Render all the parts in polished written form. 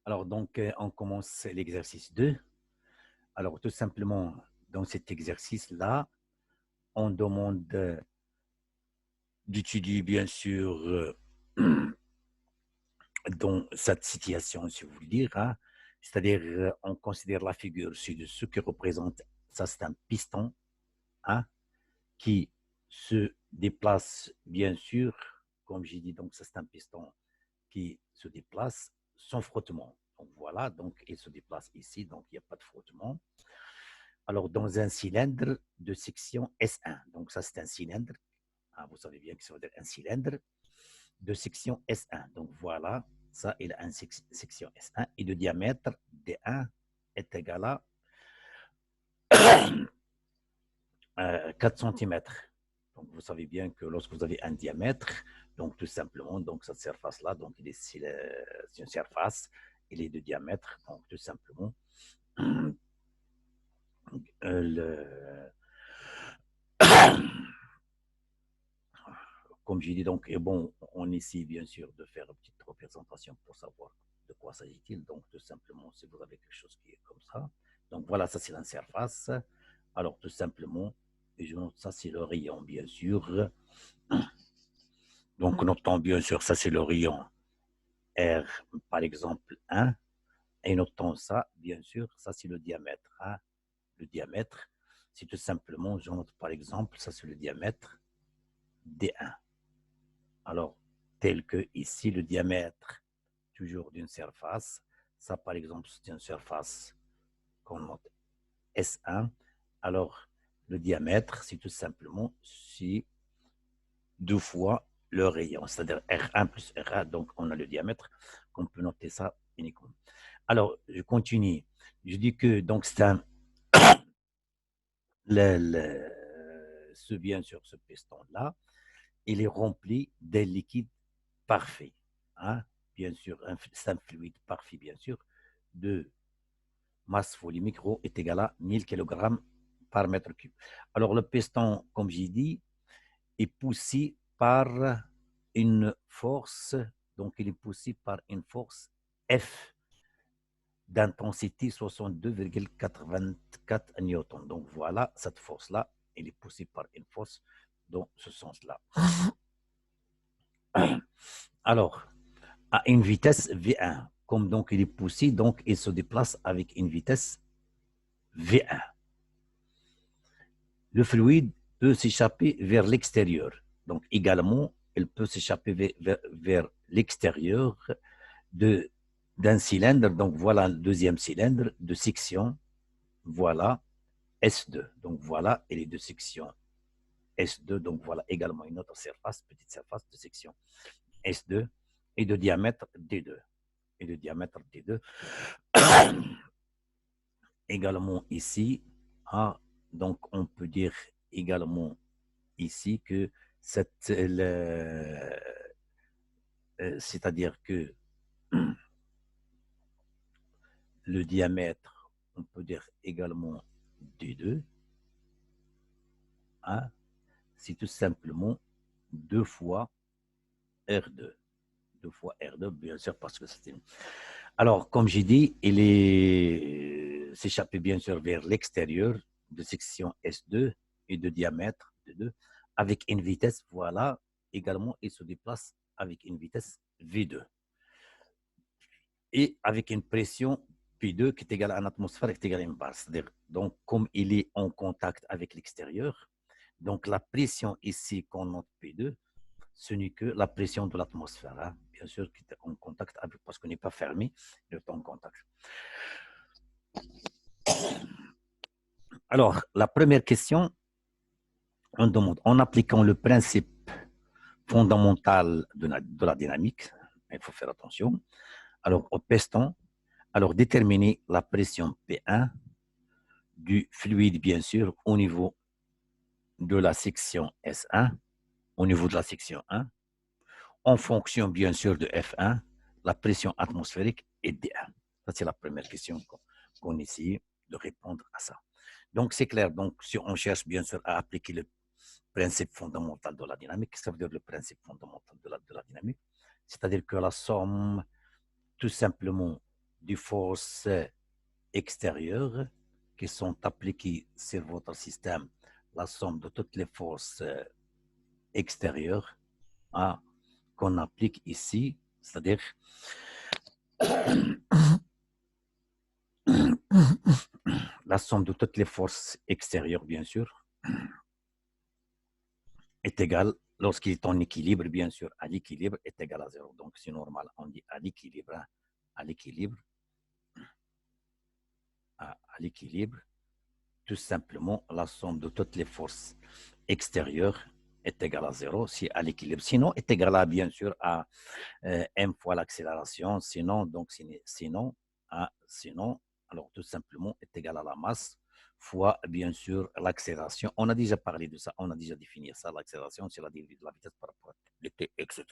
Alors, donc, on commence l'exercice 2. Alors, tout simplement, dans cet exercice-là, on demande d'étudier, bien sûr, dans cette situation, si vous voulez dire, hein. C'est-à-dire, on considère la figure ci-dessous qui représente, ça c'est un piston, hein, qui se déplace, bien sûr, comme j'ai dit, donc ça c'est un piston qui se déplace sans frottement. Donc voilà, donc il se déplace ici, donc il n'y a pas de frottement. Alors, dans un cylindre de section S1, donc ça c'est un cylindre, hein, vous savez bien que ça veut dire un cylindre de section S1. Donc voilà, ça il a une section S1 et le diamètre D1 est égal à 4 cm. Donc vous savez bien que lorsque vous avez un diamètre, donc tout simplement, donc cette surface-là, donc c'est une surface, il est de diamètre, donc tout simplement, le, comme j'ai dit, donc, et bon, on essaie bien sûr de faire une petite représentation pour savoir de quoi s'agit-il. Donc, tout simplement, si vous avez quelque chose qui est comme ça. Donc, voilà, ça c'est l'interface. Alors, tout simplement, ça c'est le rayon, bien sûr. Donc, notons bien sûr, ça c'est le rayon R, par exemple, 1. Et notons ça, bien sûr, ça c'est le diamètre. Hein. Le diamètre, c'est tout simplement, je note par exemple, ça c'est le diamètre D1. Alors, tel que ici, le diamètre toujours d'une surface, ça par exemple, c'est une surface qu'on note S1. Alors, le diamètre, c'est tout simplement si deux fois le rayon, c'est-à-dire R1 plus R1, donc on a le diamètre, qu'on peut noter ça uniquement. Alors, je continue. Je dis que donc c'est un, bien sûr, ce piston-là, il est rempli d'un liquide parfait. Hein? Bien sûr, c'est un fluide parfait, bien sûr, de masse volumique ρ est égal à 1000 kg par mètre cube. Alors, le piston, comme j'ai dit, est poussé par une force, donc il est poussé par une force F d'intensité 62,84 newtons. Donc voilà, cette force-là, elle est poussée par une force dans ce sens-là. Alors, à une vitesse V1, comme donc il est poussé, donc il se déplace avec une vitesse V1. Le fluide peut s'échapper vers l'extérieur. Donc également, il peut s'échapper vers l'extérieur d'un cylindre. Donc voilà le deuxième cylindre de section, voilà S2. Donc voilà, et les deux sections S2. Donc voilà également une autre surface, petite surface de section S2 et de diamètre D2. Et de diamètre D2. Également ici, ah, donc on peut dire également ici que c'est-à-dire que le diamètre, on peut dire également D2, hein, c'est tout simplement 2 fois R2. 2 fois R2, bien sûr, parce que c'est... Alors, comme j'ai dit, il est s'échappé bien sûr vers l'extérieur de section S2 et de diamètre D2 avec une vitesse, voilà, également, il se déplace avec une vitesse V2 et avec une pression P2 qui est égale à une atmosphère qui est égale à une barre. C'est-à-dire, donc, comme il est en contact avec l'extérieur, donc la pression ici qu'on note P2, ce n'est que la pression de l'atmosphère, hein, bien sûr, qui est en contact avec, parce qu'on n'est pas fermé, il est en contact. Alors, la première question, on demande, en appliquant le principe fondamental de la dynamique, il faut faire attention, alors au piston, alors déterminer la pression P1 du fluide, bien sûr, au niveau de la section S1, au niveau de la section 1, en fonction, bien sûr, de F1, la pression atmosphérique est D1. Ça, c'est la première question qu'on essaie de répondre à ça. Donc, c'est clair. Donc, si on cherche, bien sûr, à appliquer le principe fondamental de la dynamique, ça veut dire le principe fondamental de la dynamique, c'est-à-dire que la somme, tout simplement, des forces extérieures qui sont appliquées sur votre système, la somme de toutes les forces extérieures hein, qu'on applique ici, c'est-à-dire la somme de toutes les forces extérieures, bien sûr, est égale, lorsqu'il est en équilibre, bien sûr, à l'équilibre est égal à 0. Donc, c'est normal, on dit à l'équilibre, hein, à l'équilibre, à l'équilibre, tout simplement, la somme de toutes les forces extérieures est égale à 0 si à l'équilibre. Sinon, est égal à, bien sûr, à m fois l'accélération. Sinon, donc, sinon, alors tout simplement, est égal à la masse fois, bien sûr, l'accélération. On a déjà parlé de ça, on a déjà défini ça. L'accélération, c'est la dérivée de la vitesse par rapport à l'été, etc.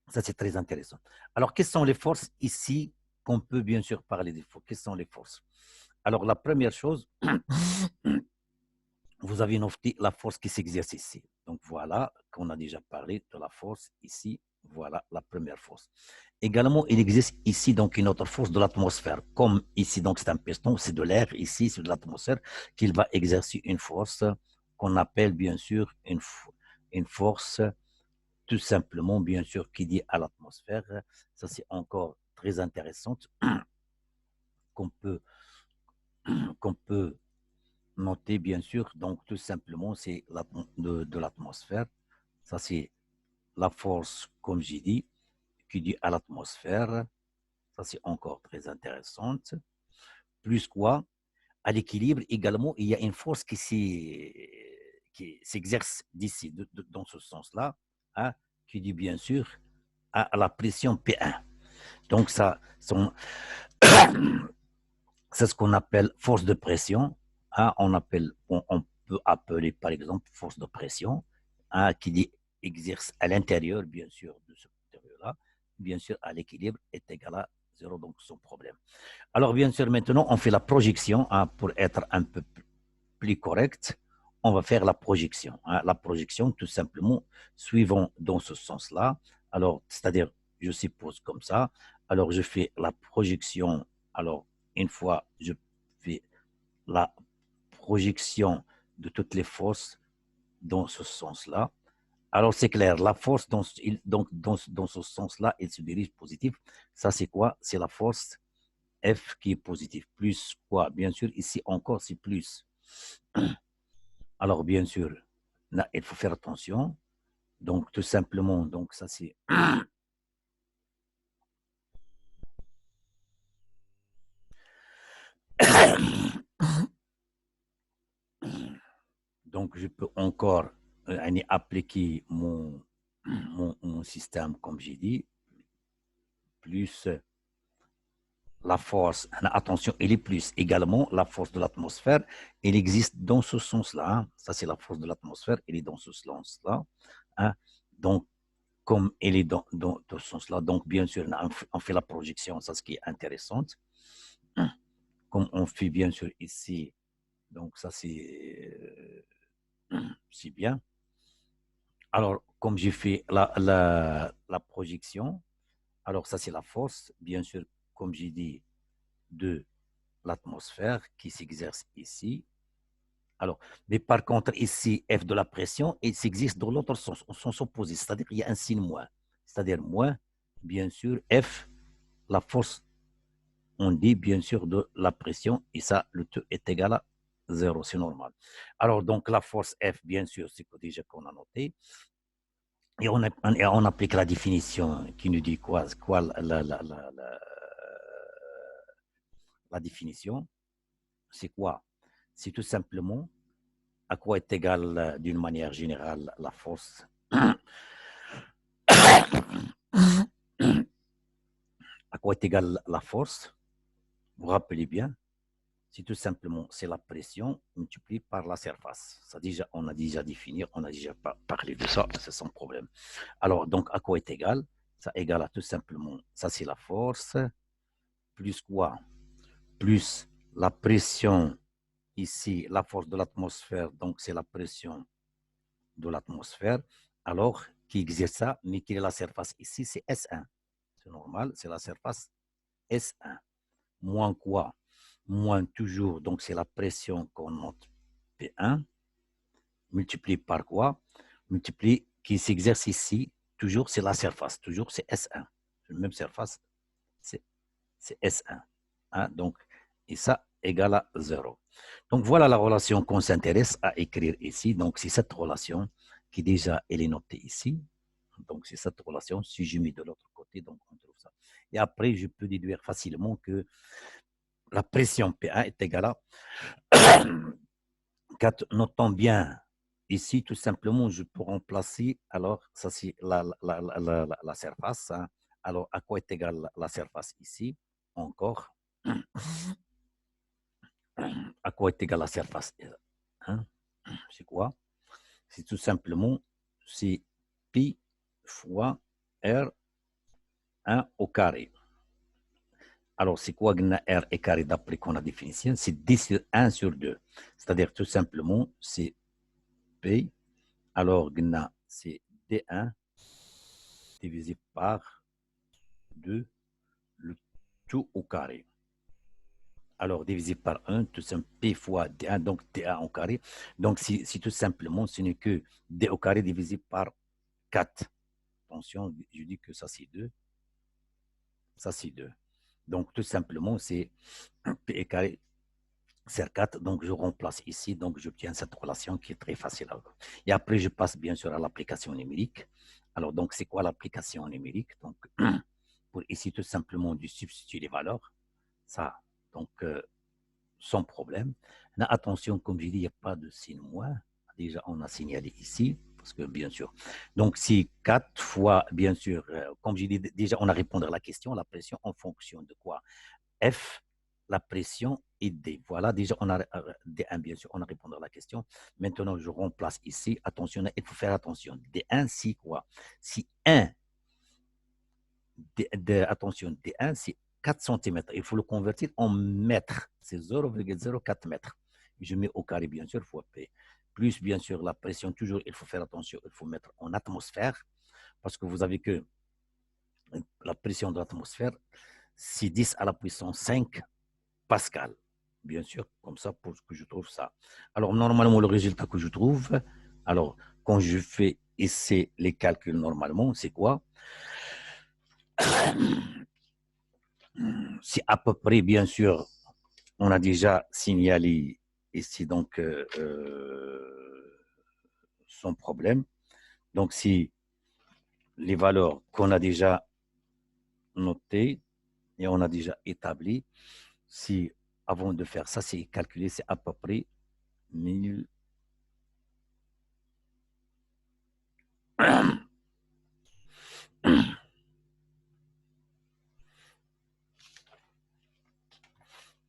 Ça, c'est très intéressant. Alors, quelles sont les forces ici qu'on peut bien sûr parler des forces? Quelles sont les forces? Alors, la première chose, vous avez noté la force qui s'exerce ici. Donc, voilà qu'on a déjà parlé de la force ici. Voilà la première force. Également, il existe ici donc une autre force de l'atmosphère. Comme ici, donc c'est un piston, c'est de l'air, ici c'est de l'atmosphère, qu'il va exercer une force qu'on appelle bien sûr une force tout simplement, bien sûr, qui dit à l'atmosphère. Ça, c'est encore très intéressant qu'on peut, qu'on peut noter, bien sûr. Donc, tout simplement, c'est de l'atmosphère. Ça, c'est la force, comme j'ai dit, qui dit à l'atmosphère. Ça, c'est encore très intéressante. Plus quoi, à l'équilibre également, il y a une force qui s'exerce d'ici, dans ce sens-là, hein, qui dit bien sûr à la pression P1. Donc, ça, c'est ce qu'on appelle force de pression. Hein, on peut appeler, par exemple, force de pression, hein, qui exerce à l'intérieur, bien sûr, de ce matériau-là, bien sûr, à l'équilibre, est égal à 0, donc sans problème. Alors, bien sûr, maintenant, on fait la projection hein, pour être un peu plus correct. On va faire la projection. Hein, la projection, tout simplement, suivant dans ce sens-là. Alors, c'est-à-dire, je suppose comme ça. Alors, je fais la projection. Alors, une fois, je fais la projection de toutes les forces dans ce sens-là. Alors, c'est clair, la force, dans ce sens-là, elle se dirige positif. Ça, c'est quoi? C'est la force F qui est positive. Plus quoi? Bien sûr, ici encore, c'est plus. Alors, bien sûr, là, il faut faire attention. Donc, tout simplement, donc ça, c'est... Donc, je peux encore appliquer mon système, comme j'ai dit, plus la force, attention, il est plus également la force de l'atmosphère, elle existe dans ce sens-là. Hein. Ça, c'est la force de l'atmosphère, elle est dans ce sens-là. Hein. Donc, comme elle est dans ce sens-là, donc bien sûr, on fait la projection, ça, ce qui est intéressant. Comme on fait bien sûr ici, donc ça, c'est bien. Alors, comme j'ai fait la projection, alors ça, c'est la force, bien sûr, comme j'ai dit, de l'atmosphère qui s'exerce ici. Alors, mais par contre, ici, F de la pression, il s'exerce dans l'autre sens, au sens opposé, c'est-à-dire qu'il y a un signe moins. C'est-à-dire moins, bien sûr, F, la force, on dit bien sûr de la pression, et ça, le T est égal à 0, c'est normal. Alors, donc, la force F, bien sûr, c'est déjà qu'on a noté. Et on applique la définition qui nous dit quoi, la définition, c'est quoi? C'est tout simplement à quoi est égale d'une manière générale la force. À quoi est égale la force? Vous vous rappelez bien, c'est tout simplement c'est la pression multipliée par la surface. Ça déjà, on a déjà défini, on a déjà parlé de ça, c'est sans problème. Alors, donc, à quoi est égal? Ça égale à tout simplement, ça c'est la force, plus quoi? Plus la pression ici, la force de l'atmosphère, donc c'est la pression de l'atmosphère, alors qui exerce ça, mais quelle est la surface ici? C'est S1. c'est normal, c'est la surface S1. Moins quoi? Moins toujours, donc c'est la pression qu'on note P1, multiplié par quoi? Multiplié, qui s'exerce ici, toujours c'est la surface, toujours c'est S1. La même surface, c'est S1. Hein, donc, et ça égale à 0. Donc, voilà la relation qu'on s'intéresse à écrire ici. Donc, c'est cette relation qui déjà, elle est notée ici. Donc, c'est cette relation. Si je mets de l'autre côté, donc on trouve ça. Et après, je peux déduire facilement que la pression P1 est égale à 4. Notons bien ici, tout simplement, je peux remplacer, alors, ça c'est la surface. Hein. Alors, à quoi est égale la surface ici? Encore. À quoi est égale la surface? Hein? C'est quoi? C'est tout simplement, c'est pi fois R1 au carré. Alors, c'est quoi R et carré d'après qu'on a défini? C'est 10 sur 1 sur 2. C'est-à-dire, tout simplement, c'est P. Alors, c'est D1 divisé par 2, le tout au carré. Alors, divisé par 1, tout simplement, P fois D1, donc D1 au carré. Donc, c'est tout simplement, ce n'est que D au carré divisé par 4. Attention, je dis que ça, c'est 2. Ça, c'est 2. Donc, tout simplement, c'est P carré sur 4. Donc, je remplace ici. Donc, j'obtiens cette relation qui est très facile à voir. Et après, je passe bien sûr à l'application numérique. Alors, donc, c'est quoi l'application numérique? Donc, pour ici, tout simplement, du substituer les valeurs. Ça, donc, sans problème. Là, attention, comme je dis, il n'y a pas de signe moins. Déjà, on a signalé ici, parce que bien sûr. Donc, c'est 4 fois, bien sûr, comme je dis, déjà, on a répondu à la question, la pression en fonction de quoi? F, la pression et D. Voilà, déjà, on a D1, bien sûr, on a répondu à la question. Maintenant, je remplace ici. Attention, il faut faire attention. D1, c'est quoi? Si 1, attention, D1, c'est 4 cm. Il faut le convertir en mètres. C'est 0,04 mètres. Je mets au carré, bien sûr, fois P. Plus, bien sûr, la pression, toujours, il faut faire attention. Il faut mettre en atmosphère. Parce que vous avez que la pression de l'atmosphère, c'est 10 à la puissance 5 Pascal. Bien sûr, comme ça, pour que je trouve ça. Alors, normalement, le résultat que je trouve, alors, quand je fais ici les calculs normalement, c'est quoi? C'est à peu près, bien sûr, on a déjà signalé ici, donc, sans problème. Donc, si les valeurs qu'on a déjà notées et on a déjà établi, si avant de faire ça, c'est calculé, c'est à peu près 1000.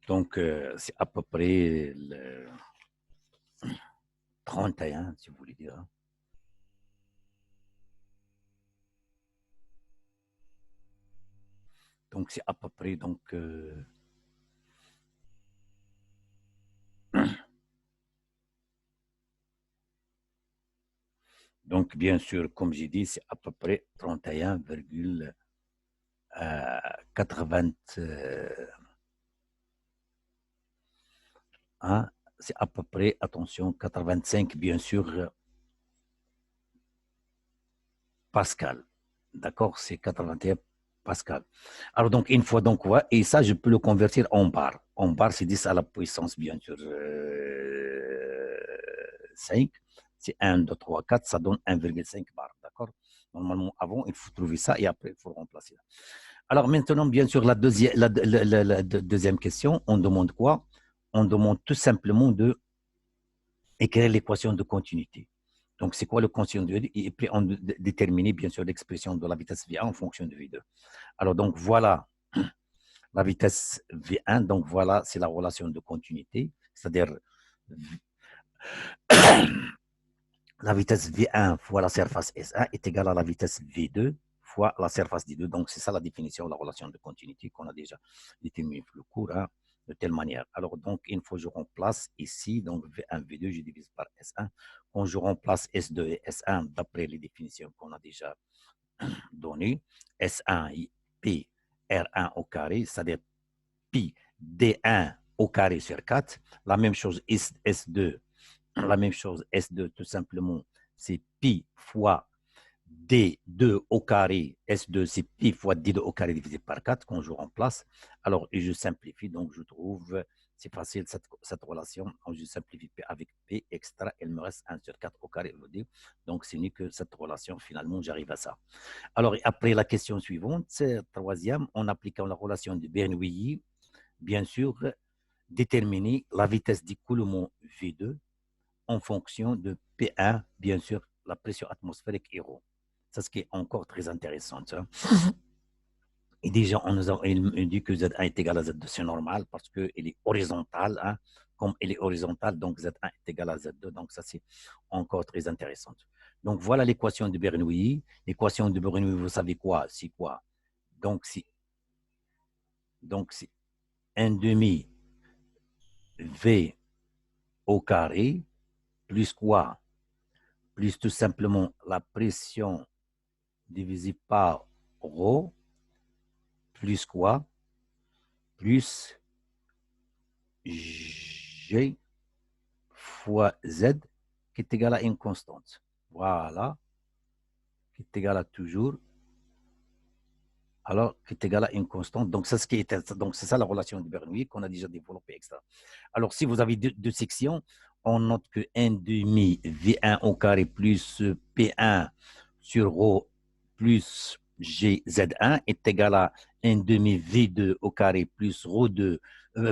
Donc, c'est à peu près le 31, si vous voulez dire. Donc, c'est à peu près, donc, donc, bien sûr, comme j'ai dit, c'est à peu près 31,80. C'est à peu près, attention, 85, bien sûr, Pascal. D'accord? C'est 81 Pascal. Alors, donc, une fois, donc, ouais, et ça, je peux le convertir en bar. En bar, c'est 10 à la puissance, bien sûr, 5. C'est 1, 2, 3, 4, ça donne 1,5 bar. D'accord? Normalement, avant, il faut trouver ça et après, il faut remplacer. Alors, maintenant, bien sûr, la deuxième question, on demande quoi? On demande tout simplement de écrire l'équation de continuité. Donc, c'est quoi le quotient de V2? Et puis, on détermine bien sûr l'expression de la vitesse V1 en fonction de V2. Alors, donc, voilà la vitesse V1. Donc, voilà, c'est la relation de continuité, c'est-à-dire la vitesse V1 fois la surface S1 est égale à la vitesse V2 fois la surface D2. Donc, c'est ça la définition de la relation de continuité qu'on a déjà déterminée le cours, hein, de telle manière. Alors, donc, une fois que je remplace ici, donc V1, V2, je divise par S1. Quand je remplace S2 et S1 d'après les définitions qu'on a déjà données, S1, P R1 au carré, c'est-à-dire pi D1 au carré sur 4. La même chose S2, la même chose S2 tout simplement, c'est pi fois D2 au carré, S2 c'est pi fois D2 au carré divisé par 4 quand je remplace. Alors, et je simplifie, donc je trouve, c'est facile cette relation, quand je simplifie P avec P extra, il me reste 1 sur 4 au carré au D. Donc, c'est ni que cette relation, finalement, j'arrive à ça. Alors, après la question suivante, troisième, en appliquant la relation de Bernoulli, bien sûr, déterminer la vitesse d'écoulement V2 en fonction de P1, bien sûr, la pression atmosphérique et ρ. C'est ce qui est encore très intéressant. Ça. Et déjà, il dit que Z1 est égal à Z2, c'est normal parce qu'il est horizontal. Hein, comme il est horizontal, donc Z1 est égal à Z2. Donc, ça, c'est encore très intéressant. Donc, voilà l'équation de Bernoulli. L'équation de Bernoulli, vous savez quoi? C'est quoi? Donc, c'est 1 demi V au carré plus quoi? Plus tout simplement la pression divisé par ρ, plus quoi? Plus G fois Z, qui est égal à une constante. Voilà, qui est égal à toujours, alors qui est égal à une constante. Donc, c'est ça la relation de Bernoulli qu'on a déjà développée extra. Alors, si vous avez deux sections, on note que 1 demi V1 au carré plus P1 sur ρ plus GZ1 est égal à 1 demi V2 au carré plus ρ2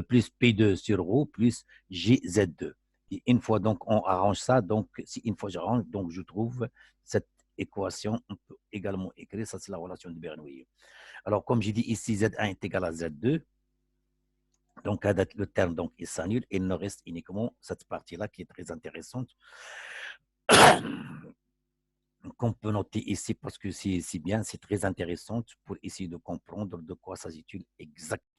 plus P2 sur ρ plus GZ2. Et une fois donc on arrange ça, donc si une fois j'arrange, donc je trouve cette équation, on peut également écrire, ça c'est la relation de Bernoulli. Alors comme j'ai dit ici, Z1 est égal à Z2, donc le terme donc il s'annule, et il ne reste uniquement cette partie-là qui est très intéressante. Qu'on peut noter ici parce que c'est bien, c'est très intéressant pour essayer de comprendre de quoi s'agit-il exactement.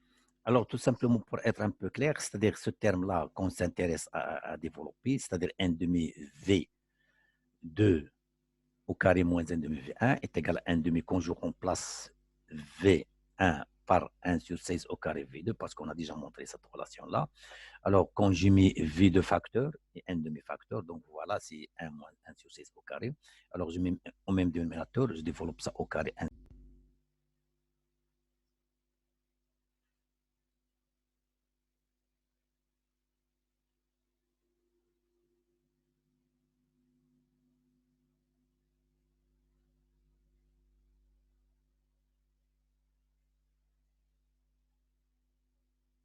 Alors, tout simplement pour être un peu clair, c'est-à-dire ce terme-là qu'on s'intéresse à développer, c'est-à-dire 1 demi V2 au carré moins 1 demi V1 est égal à 1 demi quand je remplace V1 par 1 sur 16 au carré V2 parce qu'on a déjà montré cette relation-là. Alors, quand j'ai mis V2 facteur et 1 demi-facteur, donc voilà, c'est 1 moins 1 sur 16 au carré. Alors, je mets au même dénominateur, je développe ça au carré 1